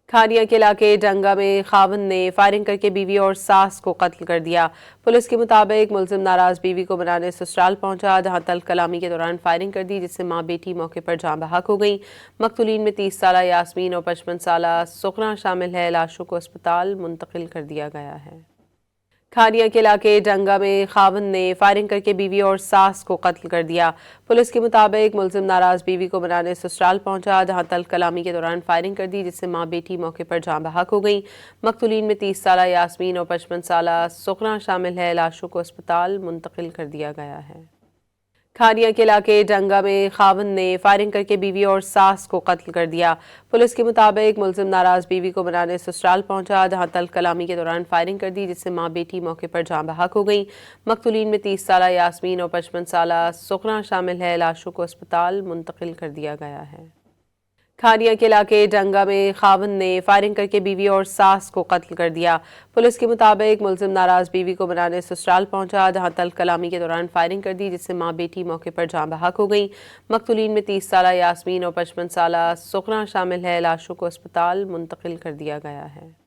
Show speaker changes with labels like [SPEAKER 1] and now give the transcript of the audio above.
[SPEAKER 1] کھانیہ کے علاقے ڈنگا میں خاوند نے فائرنگ کرکے بیوی اور ساس کو قتل کر دیا۔ پولیس کے مطابق ملزم ناراض بیوی کو منانے سسرال پہنچا، جہاں تلخ کلامی کے دوران فائرنگ کر دی، جس سے ماں بیٹی موقع پر جاں بحق ہو گئیں۔ مقتولین میں 30 سالہ یاسمین اور 55 سالہ سغرا شامل ہے۔ لاشوں کو اسپتال منتقل کر دیا گیا ہے۔ کھانیہ کے علاقے ڈنگا میں خاوند نے فائرنگ کرکے بیوی اور ساس کو قتل کر دیا۔ پولیس کے مطابق ملزم ناراض بیوی کو منانے سسرال پہنچا، جہاں تلخ کلامی کے دوران فائرنگ کر دی، جس سے ماں بیٹی موقع پر جاں بحق ہو گئیں۔ مقتولین میں 30 سالہ یاسمین اور 55 سالہ سغرا شامل ہے۔ لاشوں کو اسپتال منتقل کر دیا گیا ہے۔ کھانیہ کے علاقے ڈنگا میں خاوند نے فائرنگ کرکے بیوی اور ساس کو قتل کر دیا۔ پولیس کے مطابق ملزم ناراض بیوی کو منانے سسرال پہنچا، جہاں تلخ کلامی کے دوران فائرنگ کر دی، جس سے ماں بیٹی موقع پر جاں بحق ہو گئیں۔ مقتولین میں 30 سالہ یاسمین اور 55 سالہ سغرا شامل ہے۔ لاشوں کو اسپتال منتقل کر دیا گیا ہے۔ کھانیہ کے علاقے ڈنگا میں خاوند نے فائرنگ کرکے بیوی اور ساس کو قتل کر دیا۔ پولیس کے مطابق ملزم ناراض بیوی کو منانے سسرال پہنچا، جہاں تلخ کلامی کے دوران فائرنگ کر دی، جس سے ماں بیٹی موقع پر جاں بحق ہو گئیں۔ مقتولین میں 30 سالہ یاسمین اور 55 سالہ سغرا شامل ہے۔ لاشوں کو اسپتال منتقل کر دیا گیا ہے۔